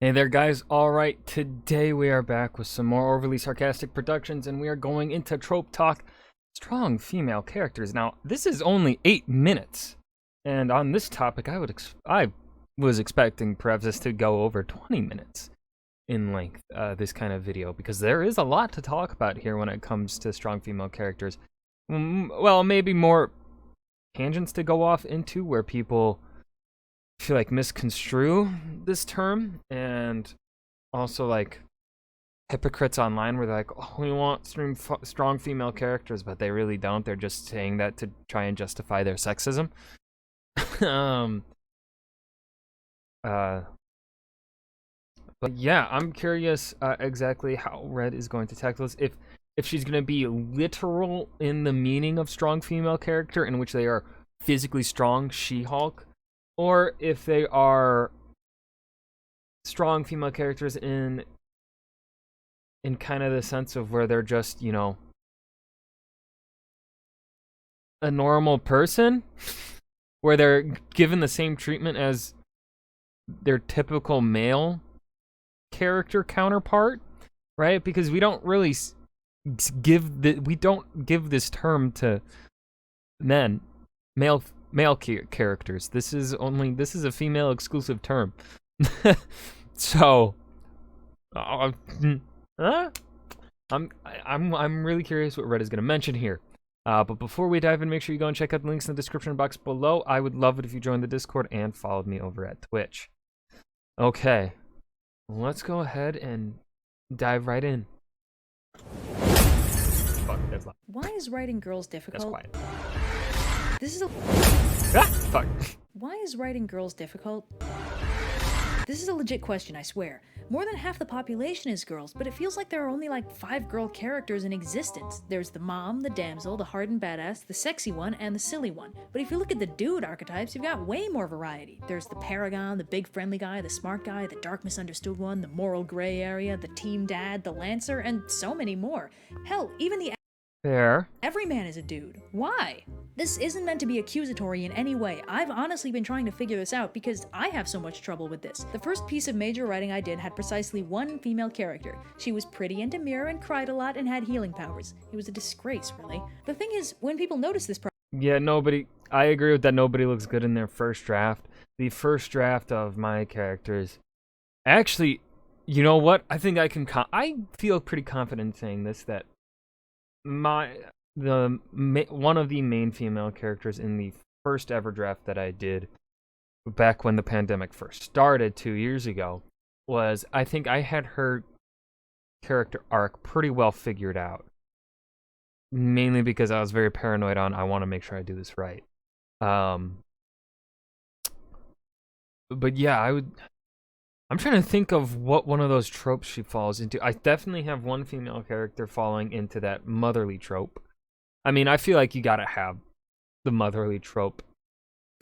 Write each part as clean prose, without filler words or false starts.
Hey there, guys. Alright, today we are back with some more overly sarcastic productions, and we are going into trope talk, strong female characters. Now, this is only 8 minutes, and on this topic, I was expecting perhaps this to go over 20 minutes in length, this kind of video, because there is a lot to talk about here when it comes to strong female characters. Well, maybe more tangents to go off into where people feel like misconstrue this term, and also like hypocrites online where they're like, oh, we want strong female characters, but they really don't. They're just saying that to try and justify their sexism. But yeah, I'm curious exactly how Red is going to tackle this. If she's going to be literal in the meaning of strong female character, in which they are physically strong, She-Hulk, or if they are strong female characters in kind of the sense of where they're just, you know, a normal person, where they're given the same treatment as their typical male character counterpart, right? Because we don't really give this term to men, male characters. This is a female exclusive term. So I'm really curious what Red is going to mention here. But before we dive in, make sure you go and check out the links in the description box below. I would love it if you joined the Discord and followed me over at Twitch. Okay, let's go ahead and dive right in. Fuck, that's loud. Why is writing girls difficult? That's quiet. This is a Fuck. Why is writing girls difficult? This is a legit question, I swear. More than half the population is girls, but it feels like there are only like 5 girl characters in existence. There's the mom, the damsel, the hardened badass, the sexy one, and the silly one. But if you look at the dude archetypes, you've got way more variety. There's the paragon, the big friendly guy, the smart guy, the dark misunderstood one, the moral gray area, the team dad, the lancer, and so many more. Hell, even the every man is a dude. Why? This isn't meant to be accusatory in any way. I've honestly been trying to figure this out because I have so much trouble with this. The first piece of major writing I did had precisely one female character. She was pretty and demure and cried a lot and had healing powers. It was a disgrace, really. The thing is, when people notice this Yeah, I agree with that. Nobody looks good in their first draft. The first draft of my characters. Actually, you know what? I think I feel pretty confident saying this, that one of the main female characters in the first ever draft that I did back when the pandemic first started 2 years ago was, I think I had her character arc pretty well figured out. Mainly because I was very paranoid on, I want to make sure I do this right. But yeah, I'm trying to think of what one of those tropes she falls into. I definitely have one female character falling into that motherly trope. I mean, I feel like you gotta have the motherly trope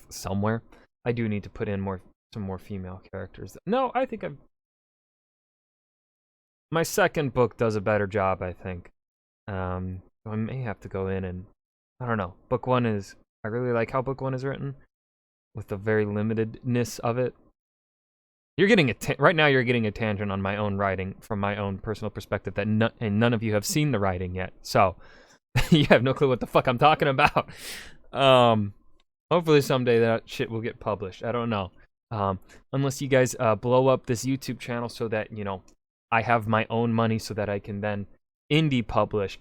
somewhere. I do need to put in some more female characters. No, I think my second book does a better job, I think. I may have to go in and, I don't know. Book 1 is, I really like how book 1 is written, with the very limitedness of it. You're getting right now. You're getting a tangent on my own writing from my own personal perspective that none of you have seen the writing yet, so you have no clue what the fuck I'm talking about. Hopefully someday that shit will get published. I don't know, unless you guys blow up this YouTube channel so that, you know, I have my own money so that I can then indie publish.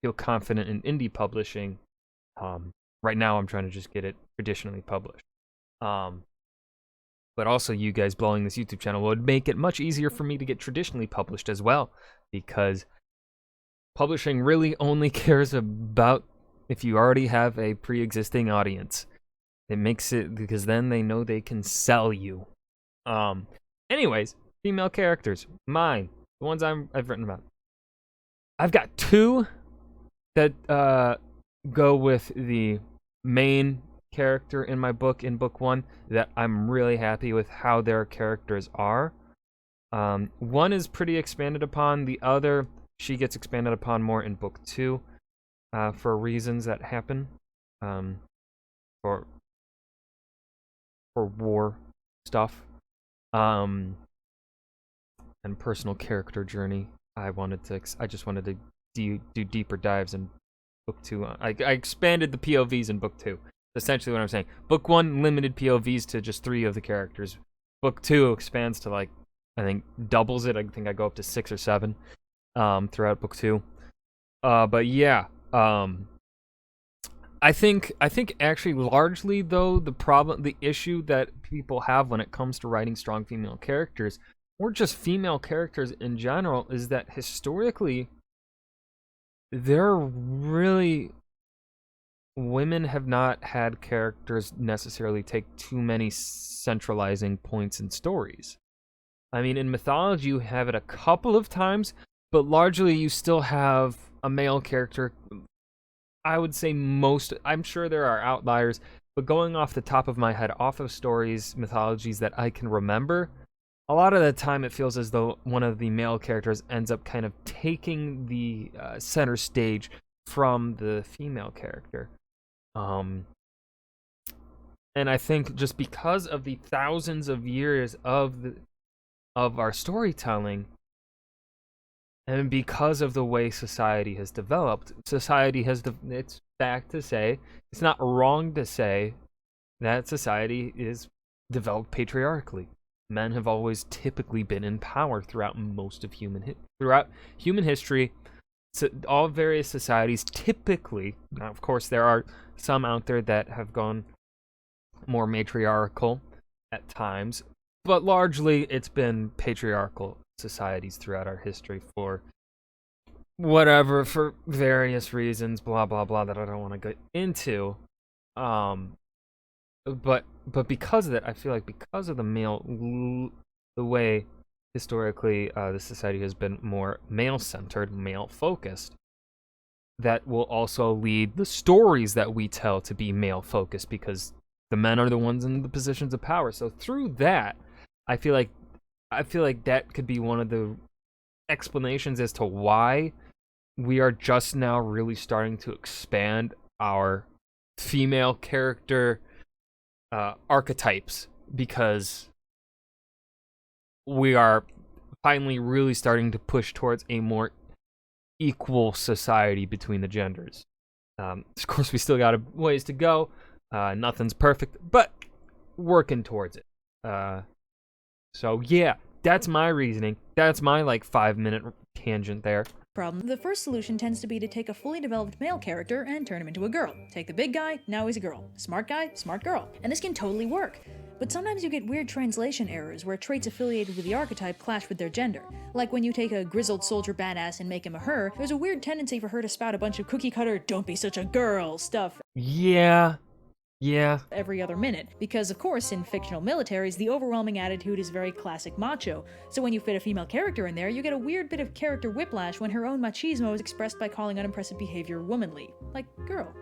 Feel confident in indie publishing. Right now I'm trying to just get it traditionally published. But also, you guys blowing this YouTube channel would make it much easier for me to get traditionally published as well, because publishing really only cares about if you already have a pre-existing audience. It makes it, because then they know they can sell you. Anyways, female characters, mine, the ones I've written about. I've got 2 that go with the main character in my book, in book 1, that I'm really happy with how their characters are. One is pretty expanded upon. The other, she gets expanded upon more in book 2 for reasons that happen, for war stuff. and personal character journey. I just wanted to do deeper dives in book 2. I expanded the POVs in book 2. Essentially what I'm saying. Book 1 limited POVs to just 3 of the characters. Book 2 expands to, like, I think doubles it. I think I go up to 6 or 7 throughout book 2. But yeah, I think actually largely though the issue that people have when it comes to writing strong female characters, or just female characters in general, is that historically women have not had characters necessarily take too many centralizing points in stories. I mean, in mythology you have it a couple of times, but largely you still have a male character. I would say I'm sure there are outliers, but going off the top of my head, off of stories, mythologies that I can remember, a lot of the time it feels as though one of the male characters ends up kind of taking the center stage from the female character. And I think just because of the thousands of years of our storytelling, and because of the way society has developed, it's fact to say, it's not wrong to say that society is developed patriarchally. Men have always typically been in power throughout human history. So all various societies typically, now of course there are some out there that have gone more matriarchal at times, but largely it's been patriarchal societies throughout our history for various reasons, blah blah blah, that I don't want to get into. But because of that, I feel like because of the way historically the society has been more male-centered, male-focused, that will also lead the stories that we tell to be male-focused, because the men are the ones in the positions of power. So through that, I feel like that could be one of the explanations as to why we are just now really starting to expand our female character archetypes, because we are finally really starting to push towards a more equal society between the genders. Of course, we still got a ways to go. Nothing's perfect, but working towards it. So yeah, that's my reasoning. That's my 5-minute tangent there. Problem. The first solution tends to be to take a fully developed male character and turn him into a girl. Take the big guy, now he's a girl. Smart guy, smart girl. And this can totally work. But sometimes you get weird translation errors where traits affiliated with the archetype clash with their gender. Like when you take a grizzled soldier badass and make him a her, there's a weird tendency for her to spout a bunch of cookie cutter, don't be such a girl stuff. Yeah. Every other minute. Because, of course, in fictional militaries, the overwhelming attitude is very classic macho. So when you fit a female character in there, you get a weird bit of character whiplash when her own machismo is expressed by calling unimpressive behavior womanly. Like, girl,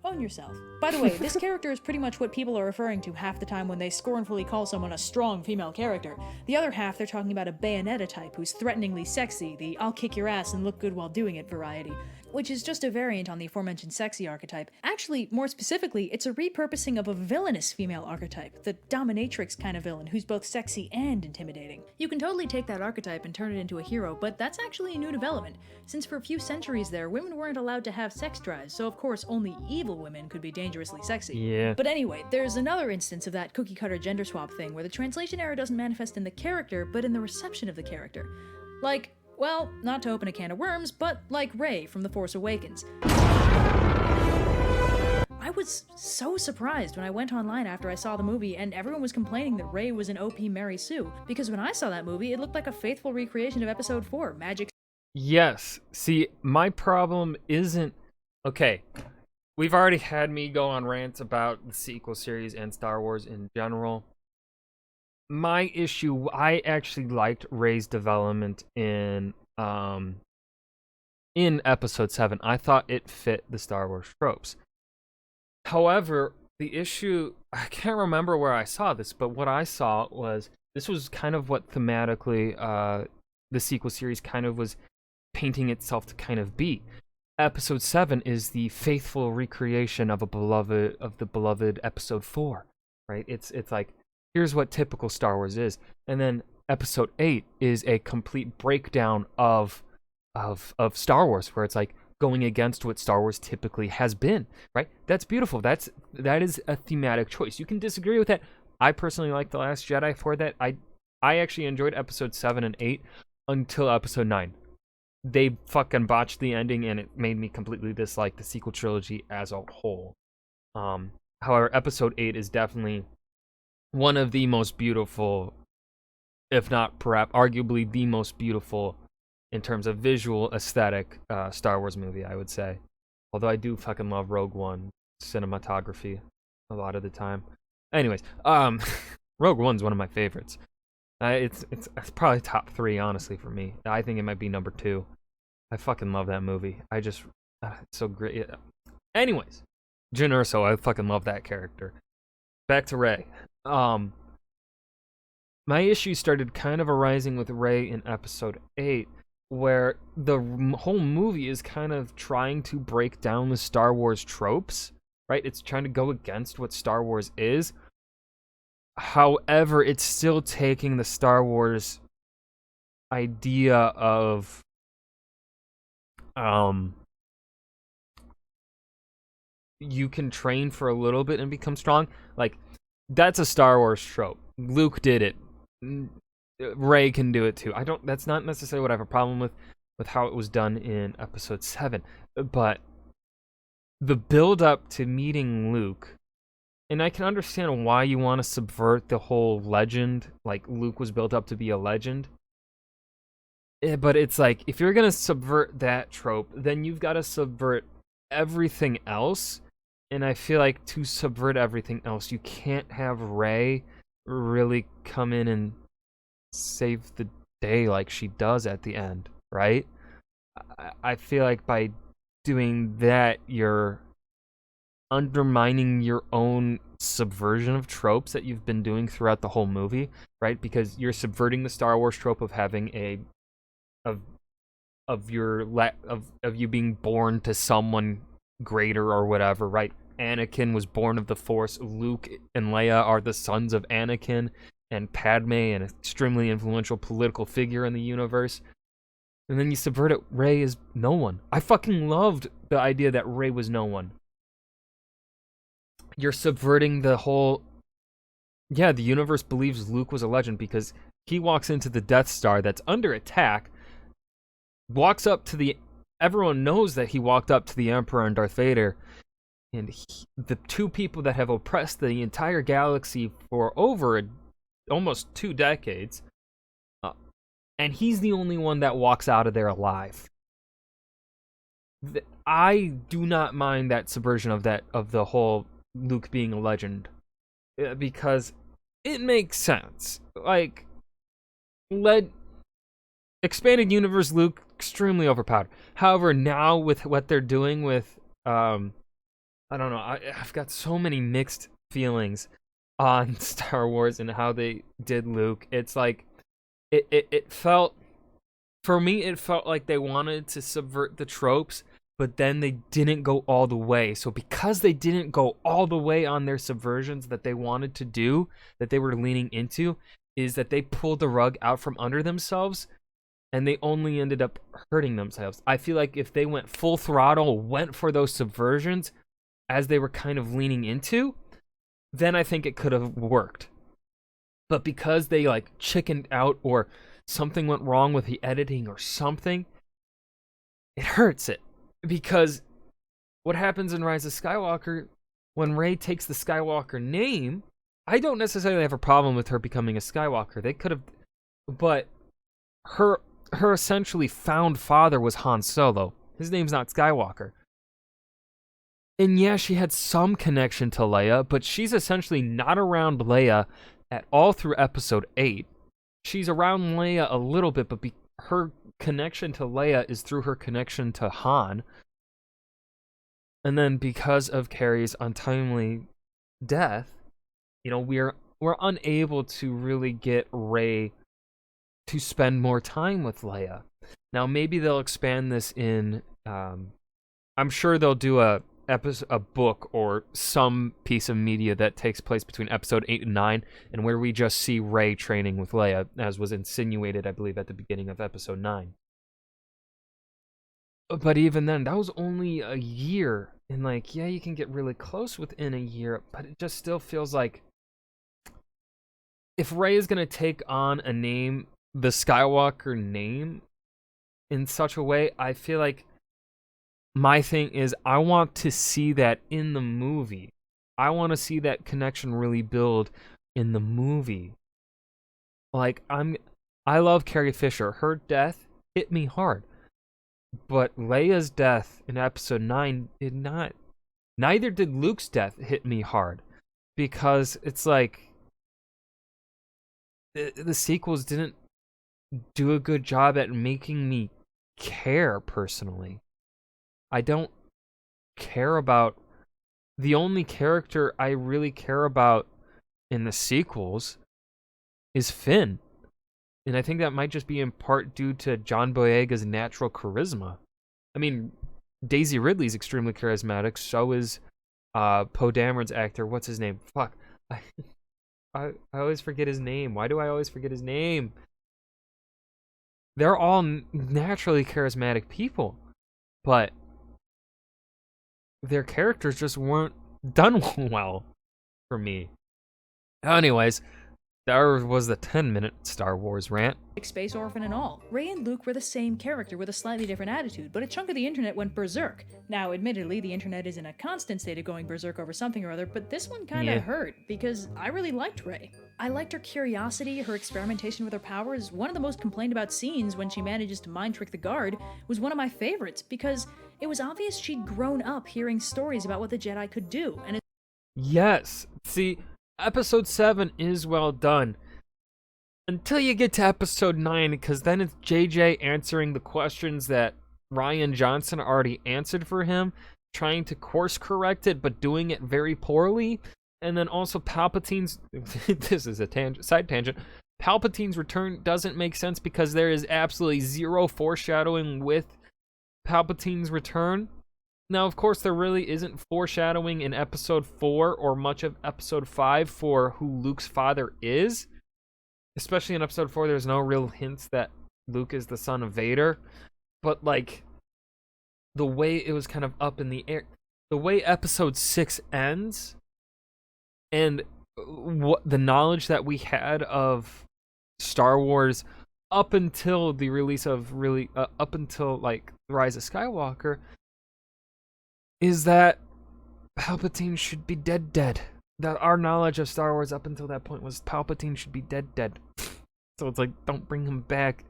own yourself. By the way, this character is pretty much what people are referring to half the time when they scornfully call someone a strong female character. The other half, they're talking about a Bayonetta type who's threateningly sexy, the I'll kick your ass and look good while doing it variety, which is just a variant on the aforementioned sexy archetype. Actually, more specifically, it's a repurposing of a villainous female archetype, the dominatrix kind of villain who's both sexy and intimidating. You can totally take that archetype and turn it into a hero, but that's actually a new development, since for a few centuries there, women weren't allowed to have sex drives, so of course only evil women could be dangerously sexy. Yeah. But anyway, there's another instance of that cookie-cutter gender swap thing where the translation error doesn't manifest in the character, but in the reception of the character. Like, well, not to open a can of worms, but like Rey from The Force Awakens. I was so surprised when I went online after I saw the movie and everyone was complaining that Rey was an OP Mary Sue, because when I saw that movie, it looked like a faithful recreation of Episode 4, Magic. Yes. See, my problem isn't... Okay, we've already had me go on rants about the sequel series and Star Wars in general. My issue, I actually liked Rey's development in Episode 7. I thought it fit the Star Wars tropes. However, the issue, I can't remember where I saw this, but what I saw was, this was kind of what thematically the sequel series kind of was painting itself to kind of be. Episode 7 is the faithful recreation of the beloved Episode 4, right? It's like here's what typical Star Wars is. And then episode 8 is a complete breakdown of Star Wars, where it's like going against what Star Wars typically has been, right? That's beautiful. That is a thematic choice. You can disagree with that. I personally like The Last Jedi for that. I actually enjoyed episode 7 and 8 until episode 9. They fucking botched the ending, and it made me completely dislike the sequel trilogy as a whole. However, episode 8 is definitely one of the most beautiful, if not perhaps arguably the most beautiful in terms of visual aesthetic Star Wars movie, I would say. Although I do fucking love Rogue One cinematography a lot of the time. Anyways, Rogue One's one of my favorites. It's probably top 3, honestly, for me. I think it might be number 2. I fucking love that movie. It's so great. Yeah. Anyways, Jyn Erso, I fucking love that character. Back to Rey. My issues started kind of arising with Rey in episode 8, where the whole movie is kind of trying to break down the Star Wars tropes, right? It's trying to go against what Star Wars is. However, it's still taking the Star Wars idea of you can train for a little bit and become strong. Like, that's a Star Wars trope. Luke did it. Rey can do it too. That's not necessarily what I have a problem with how it was done in episode 7. But the build up to meeting Luke, and I can understand why you want to subvert the whole legend, like Luke was built up to be a legend. But it's like, if you're going to subvert that trope, then you've got to subvert everything else. And I feel like to subvert everything else, you can't have Rey really come in and save the day like she does at the end, right? I feel like by doing that, you're undermining your own subversion of tropes that you've been doing throughout the whole movie, right? Because you're subverting the Star Wars trope of having of you being born to someone greater or whatever, right? Anakin was born of the Force. Luke and Leia are the sons of Anakin, and Padme, an extremely influential political figure in the universe. And then you subvert it. Rey is no one. I fucking loved the idea that Rey was no one. You're subverting the whole... Yeah, the universe believes Luke was a legend because he walks into the Death Star that's under attack, walks up to the... Everyone knows that he walked up to the Emperor and Darth Vader, and the two people that have oppressed the entire galaxy for over almost 2 decades, and he's the only one that walks out of there alive. I do not mind that subversion of the whole Luke being a legend, because it makes sense. Like, expanded universe Luke, extremely overpowered. However, now with what they're doing with, I don't know, I've got so many mixed feelings on Star Wars and how they did Luke. It's like, it felt, for me, it felt like they wanted to subvert the tropes, but then they didn't go all the way. So because they didn't go all the way on their subversions that they wanted to do, that they were leaning into, is that they pulled the rug out from under themselves, and they only ended up hurting themselves. I feel like if they went full throttle, went for those subversions, as they were kind of leaning into, then I think it could have worked. But because they like chickened out, or something went wrong with the editing or something, it hurts it. Because what happens in Rise of Skywalker, when Rey takes the Skywalker name, I don't necessarily have a problem with her becoming a Skywalker. They could have, but her essentially found father was Han Solo. His name's not Skywalker. And yeah, she had some connection to Leia, but she's essentially not around Leia at all through episode 8. She's around Leia a little bit, but her connection to Leia is through her connection to Han. And then because of Carrie's untimely death, we're unable to really get Rey to spend more time with Leia. Now maybe they'll expand this in I'm sure they'll do a a book or some piece of media that takes place between episode 8 and 9, and where we just see Rey training with Leia, as was insinuated, I believe, at the beginning of episode 9. But even then, that was only a year. And, like, yeah, you can get really close within a year, but it just still feels like if Rey is going to take on a name, the Skywalker name, in such a way, I feel like my thing is I want to see that in the movie. I want to see that connection really build in the movie. Like, I love Carrie Fisher. Her death hit me hard. But Leia's death in episode 9 did not. Neither did Luke's death hit me hard. Because it's like the sequels didn't do a good job at making me care personally. I don't care about... The only character I really care about in the sequels is Finn. And I think that might just be in part due to John Boyega's natural charisma. I mean, Daisy Ridley's extremely charismatic. So is Poe Dameron's actor. What's his name? Fuck. I always forget his name. Why do I always forget his name? They're all naturally charismatic people. But their characters just weren't done well for me. Anyways, that was the 10-minute Star Wars rant. Space orphan and all. Rey and Luke were the same character with a slightly different attitude, but a chunk of the internet went berserk. Now, admittedly, the internet is in a constant state of going berserk over something or other, but this one kinda hurt, because I really liked Rey. I liked her curiosity, her experimentation with her powers. One of the most complained about scenes when she manages to mind trick the guard was one of my favorites, because it was obvious she'd grown up hearing stories about what the Jedi could do, and Yes. See, episode 7 is well done. Until you get to episode 9, because then it's JJ answering the questions that Rian Johnson already answered for him, trying to course correct it, but doing it very poorly. And then also Palpatine's... this is a side tangent. Palpatine's return doesn't make sense because there is absolutely zero foreshadowing with Palpatine's return. Now, of course, there really isn't foreshadowing in episode 4 or much of episode 5 for who Luke's father is. Especially in episode 4, there's no real hints that Luke is the son of Vader. But, like, the way it was kind of up in the air, the way episode 6 ends, and what the knowledge that we had of Star Wars up until the release of up until, like, Rise of Skywalker, is that Palpatine should be dead. That our knowledge of Star Wars up until that point was Palpatine should be dead. So it's like, don't bring him back,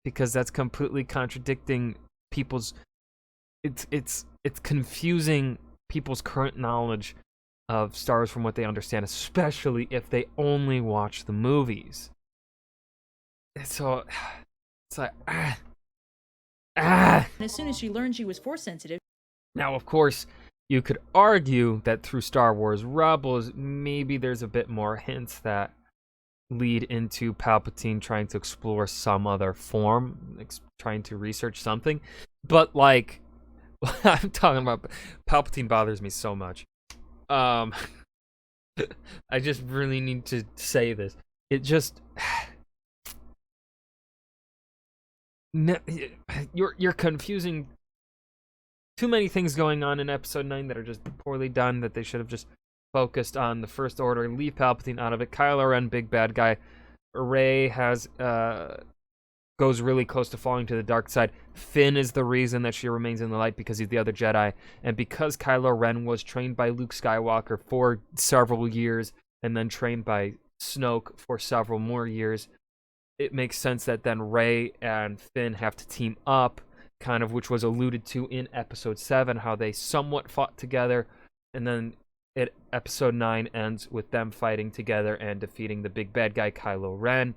because that's completely contradicting people's... It's confusing people's current knowledge of Star Wars from what they understand, especially if they only watch the movies. So it's like, as soon as she learned she was Force sensitive... Now, of course, you could argue that through Star Wars Rebels, maybe there's a bit more hints that lead into Palpatine trying to explore some other form, trying to research something. But, like, I'm talking about, Palpatine bothers me so much. I just really need to say this. It just... You're confusing too many things going on in episode 9 that are just poorly done, that they should have just focused on the First Order, leave Palpatine out of it. Kylo Ren, big bad guy. Rey goes really close to falling to the dark side. Finn is the reason that she remains in the light, because he's the other Jedi. And because Kylo Ren was trained by Luke Skywalker for several years, and then trained by Snoke for several more years, it makes sense that then Rey and Finn have to team up, kind of, which was alluded to in episode 7, how they somewhat fought together, and then episode 9 ends with them fighting together and defeating the big bad guy Kylo Ren.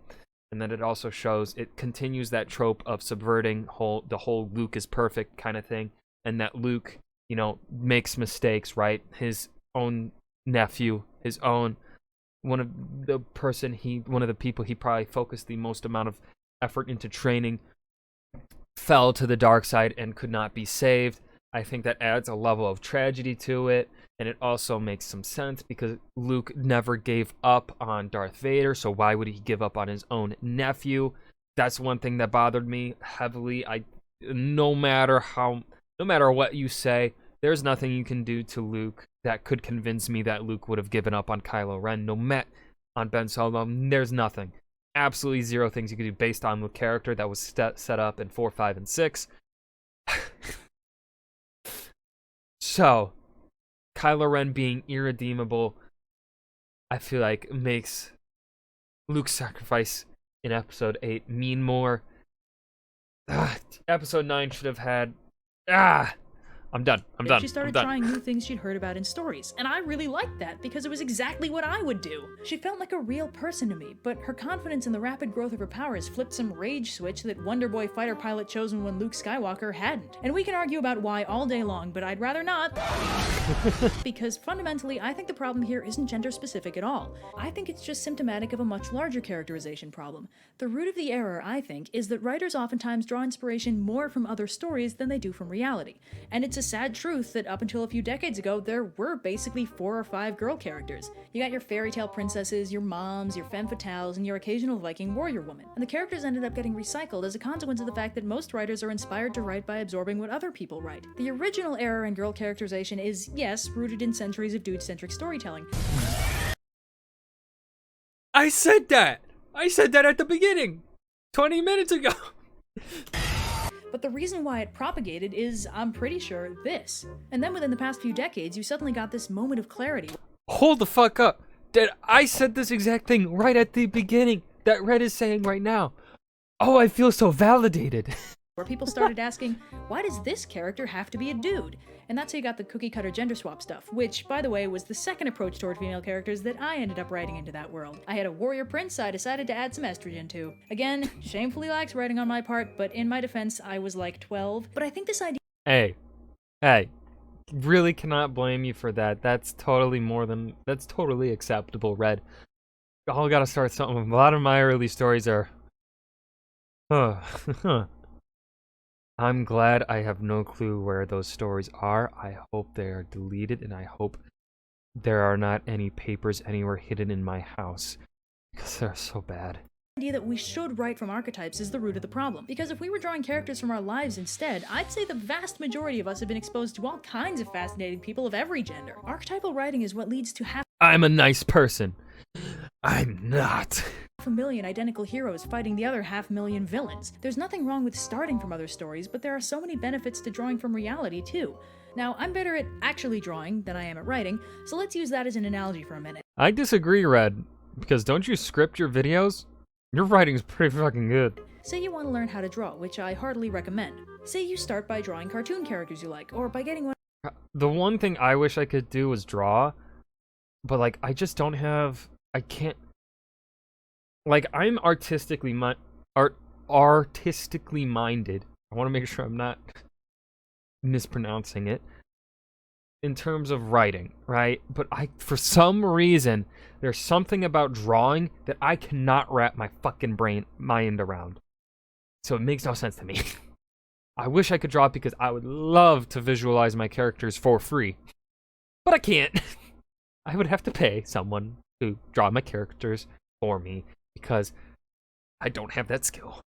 And then it also shows, it continues that trope of subverting the whole Luke is perfect kind of thing, and that Luke, you know, makes mistakes, right? His own nephew, his own, one of the people he probably focused the most amount of effort into training, fell to the dark side and could not be saved. I think that adds a level of tragedy to it, and it also makes some sense because Luke never gave up on Darth Vader, so why would he give up on his own nephew? That's one thing that bothered me heavily. No matter what you say, there's nothing you can do to Luke that could convince me that Luke would have given up on Kylo Ren. On Ben Solo, there's nothing. Absolutely zero things you could do based on the character that was set up in 4, 5, and 6. So, Kylo Ren being irredeemable, I feel like makes Luke's sacrifice in Episode 8 mean more. Episode 9 should have had... I'm done. She started trying new things she'd heard about in stories, and I really liked that because it was exactly what I would do. She felt like a real person to me, but her confidence in the rapid growth of her powers flipped some rage switch that Wonder Boy fighter pilot chosen when Luke Skywalker hadn't. And we can argue about why all day long, but I'd rather not. Because fundamentally, I think the problem here isn't gender specific at all. I think it's just symptomatic of a much larger characterization problem. The root of the error, I think, is that writers oftentimes draw inspiration more from other stories than they do from reality. And it's a sad truth that up until a few decades ago, there were basically 4 or 5 girl characters. You got your fairy tale princesses, your moms, your femme fatales, and your occasional Viking warrior woman. And the characters ended up getting recycled as a consequence of the fact that most writers are inspired to write by absorbing what other people write. The original error in girl characterization is, yes, rooted in centuries of dude-centric storytelling. I said that at the beginning, 20 minutes ago. But the reason why it propagated is, I'm pretty sure, this. And then within the past few decades, you suddenly got this moment of clarity. Hold the fuck up. I said this exact thing right at the beginning that Red is saying right now. Oh, I feel so validated. Where people started asking, why does this character have to be a dude? And that's how you got the cookie-cutter gender swap stuff, which, by the way, was the second approach toward female characters that I ended up writing into that world. I had a warrior prince I decided to add some estrogen to. Again, shamefully lax writing on my part, but in my defense, I was like 12. But I think this idea— Hey, really cannot blame you for that. That's totally acceptable, Red. Y'all gotta start something. A lot of my early stories are... I'm glad I have no clue where those stories are. I hope they are deleted, and I hope there are not any papers anywhere hidden in my house, because they're so bad. The idea that we should write from archetypes is the root of the problem. Because if we were drawing characters from our lives instead, I'd say the vast majority of us have been exposed to all kinds of fascinating people of every gender. Archetypal writing is what leads to I'm a nice person. I'm not. 500,000 identical heroes fighting the other 500,000 villains. There's nothing wrong with starting from other stories, but there are so many benefits to drawing from reality too. Now, I'm better at actually drawing than I am at writing, so let's use that as an analogy for a minute. I disagree, Red, because don't you script your videos? Your writing's pretty fucking good. Say you want to learn how to draw, which I heartily recommend. Say you start by drawing cartoon characters you like, or by getting one. The one thing I wish I could do was draw, but like I just don't have. I can't. Like I'm artistically minded. I want to make sure I'm not mispronouncing it. In terms of writing, right? But for some reason, there's something about drawing that I cannot wrap my fucking mind around. So it makes no sense to me. I wish I could draw because I would love to visualize my characters for free. But I can't. I would have to pay someone to draw my characters for me because I don't have that skill.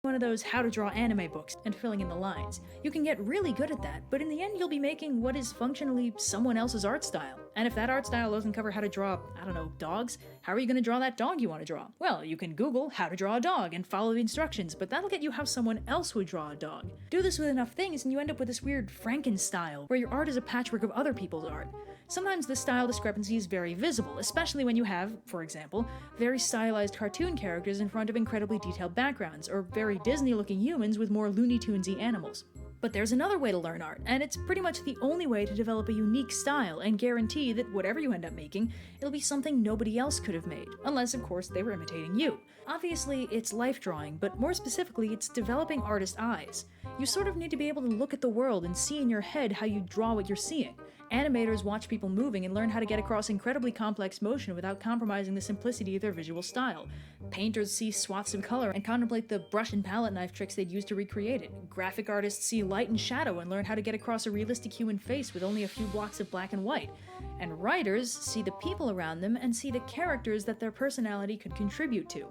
One of those how to draw anime books and filling in the lines. You can get really good at that, but in the end you'll be making what is functionally someone else's art style. And if that art style doesn't cover how to draw, I don't know, dogs, how are you going to draw that dog you want to draw? Well, you can Google how to draw a dog and follow the instructions, but that'll get you how someone else would draw a dog. Do this with enough things and you end up with this weird Frankenstyle, where your art is a patchwork of other people's art. Sometimes the style discrepancy is very visible, especially when you have, for example, very stylized cartoon characters in front of incredibly detailed backgrounds, or very Disney-looking humans with more Looney Tunesy animals. But there's another way to learn art, and it's pretty much the only way to develop a unique style and guarantee that whatever you end up making, it'll be something nobody else could have made, unless of course they were imitating you. Obviously, it's life drawing, but more specifically, it's developing artist eyes. You sort of need to be able to look at the world and see in your head how you draw what you're seeing. Animators watch people moving and learn how to get across incredibly complex motion without compromising the simplicity of their visual style. Painters see swaths of color and contemplate the brush and palette knife tricks they'd use to recreate it. Graphic artists see light and shadow and learn how to get across a realistic human face with only a few blocks of black and white. And writers see the people around them and see the characters that their personality could contribute to.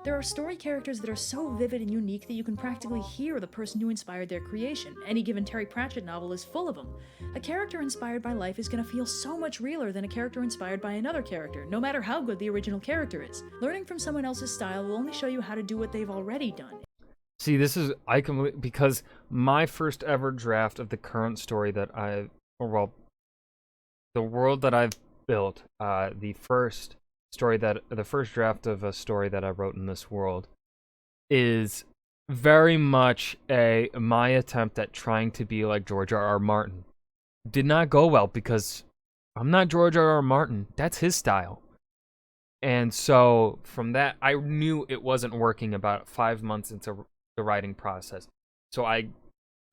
There are story characters that are so vivid and unique that you can practically hear the person who inspired their creation. Any given Terry Pratchett novel is full of them. A character inspired by life is going to feel so much realer than a character inspired by another character, no matter how good the original character is. Learning from someone else's style will only show you how to do what they've already done. See, this is, because my first ever draft of the current story that the world that I've built, the first draft of a story that I wrote in this world is very much my attempt at trying to be like George R.R. Martin. Did not go well because I'm not George R.R. Martin. That's his style. And so from that, I knew it wasn't working about 5 months into the writing process. So I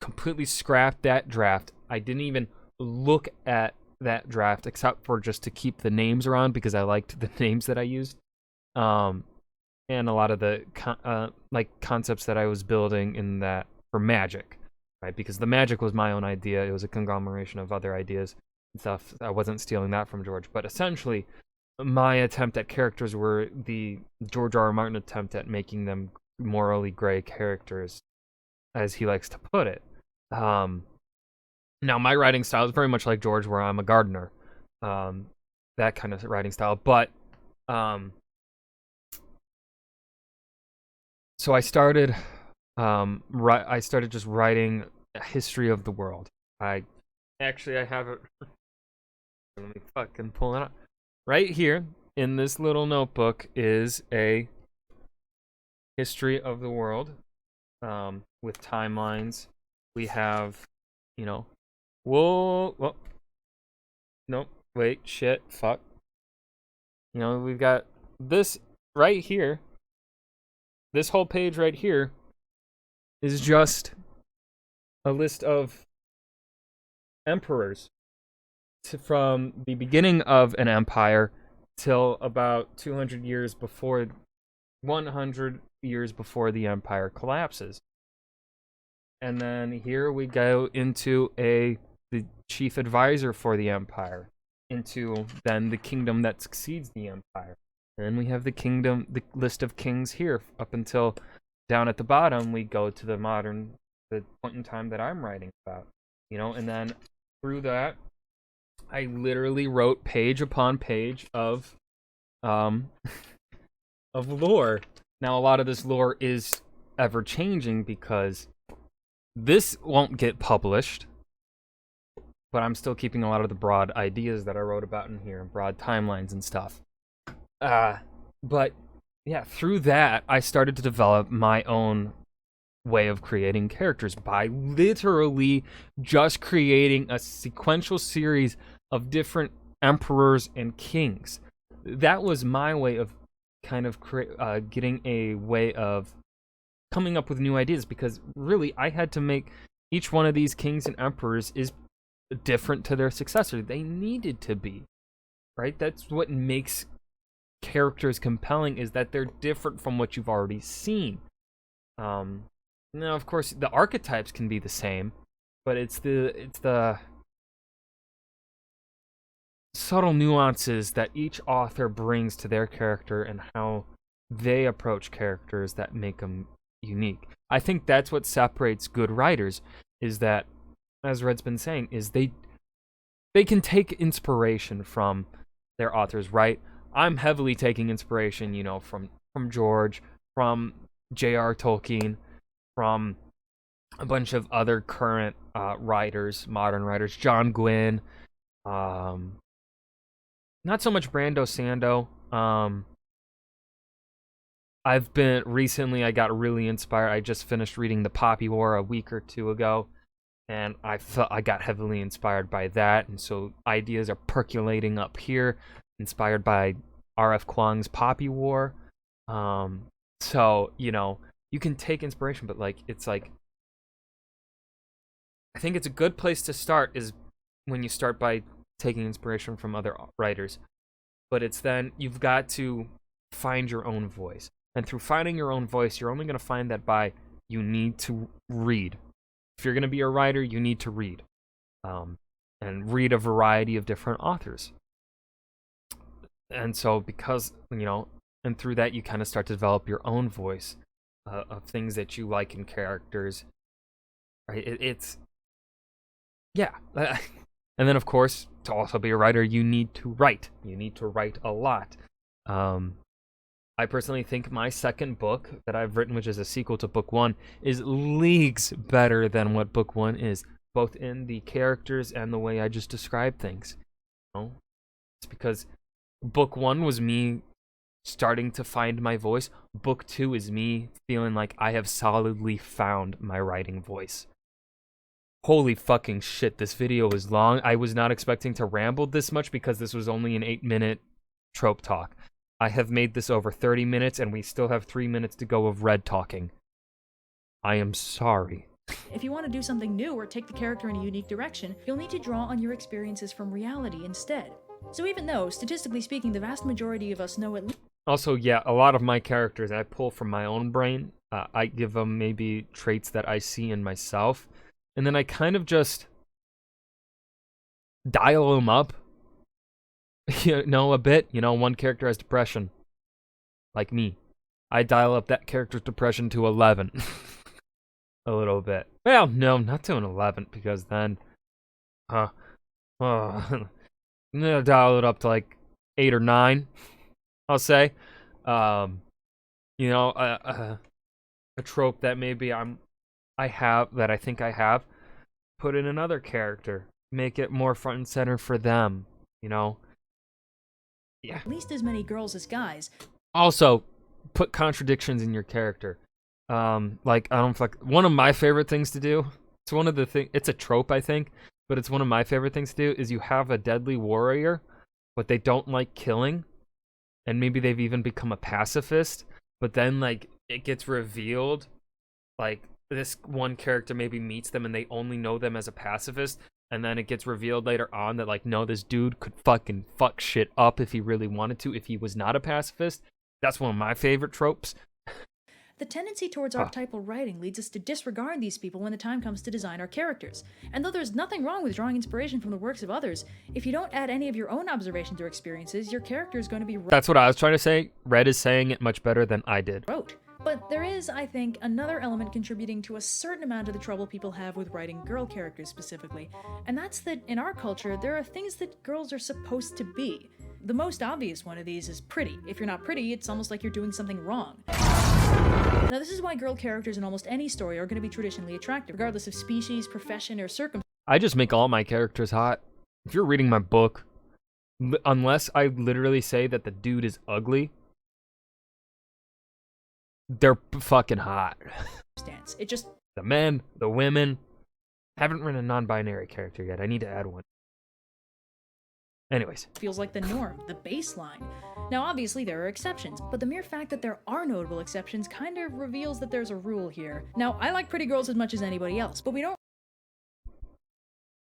completely scrapped that draft. I didn't even look at that draft except for just to keep the names around because I liked the names that I used, and a lot of the concepts that I was building in that for magic, right? Because the magic was my own idea. It was a conglomeration of other ideas and stuff. I wasn't stealing that from George, but essentially my attempt at characters were the George R.R. Martin attempt at making them morally gray characters, as he likes to put it. Now, my writing style is very much like George, where I'm a gardener, that kind of writing style. But so I started just writing a history of the world. I have it. Let me fucking pull it up. Right here in this little notebook is a history of the world, with timelines. We have, whoa, nope, wait, shit, fuck. We've got this right here. This whole page right here is just a list of emperors from the beginning of an empire till about 100 years before the empire collapses. And then here we go into the chief advisor for the empire, into then the kingdom that succeeds the empire. And then we have the list of kings here up until down at the bottom we go to the point in time that I'm writing about. And then through that I literally wrote page upon page of lore. Now a lot of this lore is ever changing because this won't get published, but I'm still keeping a lot of the broad ideas that I wrote about in here, broad timelines and stuff. But yeah, through that, I started to develop my own way of creating characters by literally just creating a sequential series of different emperors and kings. That was my way of kind of getting a way of coming up with new ideas, because really I had to make each one of these kings and emperors is different to their successor. They needed to be, right? That's what makes characters compelling, is that they're different from what you've already seen. Now, of course, the archetypes can be the same, but it's the subtle nuances that each author brings to their character and how they approach characters that make them unique. I think that's what separates good writers, is that, as Red's been saying, is they can take inspiration from their authors, right? I'm heavily taking inspiration, from George, from J.R. Tolkien, from a bunch of other current writers, modern writers, John Gwynne, not so much Brando Sando. I got really inspired. I just finished reading The Poppy War a week or two ago, and I got heavily inspired by that, and so ideas are percolating up here, inspired by R.F. Kuang's Poppy War. So, you can take inspiration, but I think it's a good place to start is when you start by taking inspiration from other writers. But it's then you've got to find your own voice. And through finding your own voice, you're only going to find that by you need to read. If you're going to be a writer, you need to read. And read a variety of different authors. And so because, and through that you kind of start to develop your own voice of things that you like in characters. Right? Yeah. And then, of course, to also be a writer, you need to write. You need to write a lot. I personally think my second book that I've written, which is a sequel to book 1, is leagues better than what book 1 is, both in the characters and the way I just describe things. It's because book 1 was me starting to find my voice. Book 2 is me feeling like I have solidly found my writing voice. Holy fucking shit, this video is long. I was not expecting to ramble this much because this was only an 8-minute trope talk. I have made this over 30 minutes and we still have 3 minutes to go of Red talking. I am sorry. If you want to do something new or take the character in a unique direction, you'll need to draw on your experiences from reality instead. So even though, statistically speaking, the vast majority of us know at least... Also, yeah, a lot of my characters I pull from my own brain. I give them maybe traits that I see in myself. And then I kind of just dial them up. A bit. One character has depression. Like me. I dial up that character's depression to 11. A little bit. Well, no, not to an 11, because then... I'm gonna dial it up to like 8 or 9, I'll say. A trope that maybe I think I have, put in another character. Make it more front and center for them, Yeah. At least as many girls as guys. Also, put contradictions in your character. One of my favorite things to do, it's a trope, I think, but it's one of my favorite things to do, is you have a deadly warrior, but they don't like killing, and maybe they've even become a pacifist, but then, it gets revealed, this one character maybe meets them and they only know them as a pacifist, and then it gets revealed later on that, no, this dude could fucking fuck shit up if he really wanted to, if he was not a pacifist. That's one of my favorite tropes. The tendency towards archetypal writing leads us to disregard these people when the time comes to design our characters. And though there's nothing wrong with drawing inspiration from the works of others, if you don't add any of your own observations or experiences, your character is going to be That's what I was trying to say. Red is saying it much better than I did. Rote. But there is, I think, another element contributing to a certain amount of the trouble people have with writing girl characters specifically, and that's that in our culture, there are things that girls are supposed to be. The most obvious one of these is pretty. If you're not pretty, it's almost like you're doing something wrong. Now, this is why girl characters in almost any story are going to be traditionally attractive, regardless of species, profession, or circumstance. I just make all my characters hot. If you're reading my book, unless I literally say that the dude is ugly, they're fucking hot. It just... The men, the women. Haven't written a non-binary character yet. I need to add one. Anyways. Feels like the norm, the baseline. Now, obviously, there are exceptions, but the mere fact that there are notable exceptions kind of reveals that there's a rule here. Now, I like pretty girls as much as anybody else, but we don't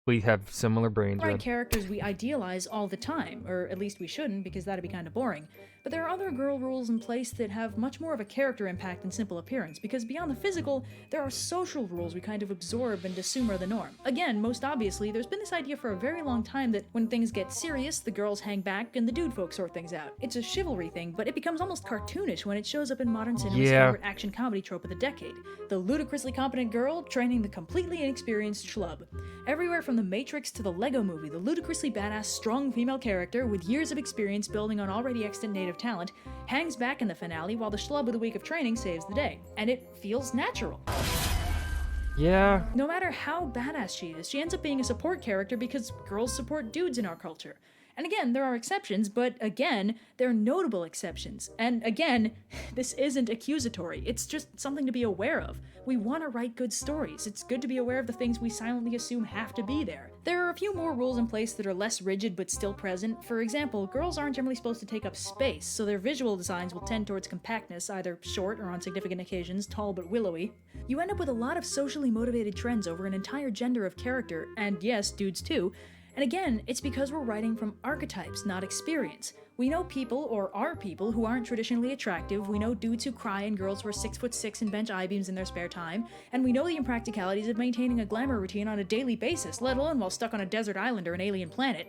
We have similar brains. write characters we idealize all the time, or at least we shouldn't, because that'd be kind of boring. But there are other girl rules in place that have much more of a character impact than simple appearance, because beyond the physical, there are social rules we kind of absorb and assume are the norm. Again, most obviously, there's been this idea for a very long time that when things get serious, the girls hang back and the dude folk sort things out. It's a chivalry thing, but it becomes almost cartoonish when it shows up in modern cinema's favorite action comedy trope of the decade. The ludicrously competent girl training the completely inexperienced schlub. Everywhere from The Matrix to the Lego Movie, the ludicrously badass, strong female character with years of experience building on already extant native talent hangs back in the finale while the schlub with a week of training saves the day. And it feels natural. Yeah. No matter how badass she is, she ends up being a support character because girls support dudes in our culture. And again, there are exceptions, but again, they're notable exceptions. And again, this isn't accusatory, it's just something to be aware of. We want to write good stories. It's good to be aware of the things we silently assume have to be there. There are a few more rules in place that are less rigid but still present. For example, girls aren't generally supposed to take up space, so their visual designs will tend towards compactness, either short or on significant occasions, tall but willowy. You end up with a lot of socially motivated trends over an entire gender of character, and yes, dudes too, And again, it's because we're writing from archetypes, not experience. We know people, or are people, who aren't traditionally attractive, we know dudes who cry and girls who are 6'6" and bench I-beams in their spare time, and we know the impracticalities of maintaining a glamour routine on a daily basis, let alone while stuck on a desert island or an alien planet.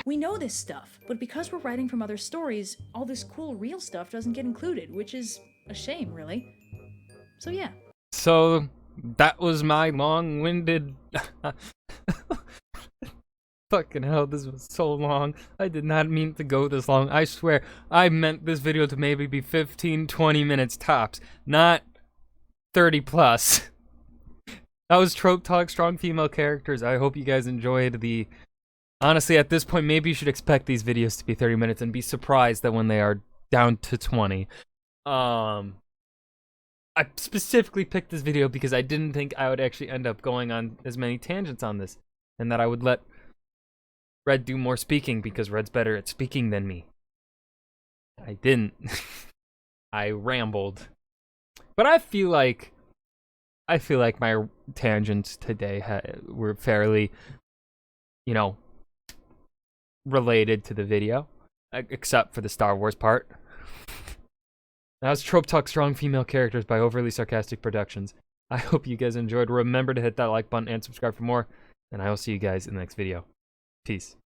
We know this stuff, but because we're writing from other stories, all this cool real stuff doesn't get included, which is a shame, really. So yeah. So that was my long-winded... Fucking hell, this was so long. I did not mean to go this long. I swear, I meant this video to maybe be 15, 20 minutes tops, not 30 plus. That was Trope Talk, strong female characters. I hope you guys enjoyed the... Honestly, at this point, maybe you should expect these videos to be 30 minutes and be surprised that when they are down to 20. I specifically picked this video because I didn't think I would actually end up going on as many tangents on this, and that I would let Red do more speaking because Red's better at speaking than me. I didn't. I rambled. But I feel like my tangents today were fairly, you know, related to the video, except for the Star Wars part. That was Trope Talk, strong female characters by Overly Sarcastic Productions. I hope you guys enjoyed. Remember to hit that like button and subscribe for more, and I will see you guys in the next video. Peace.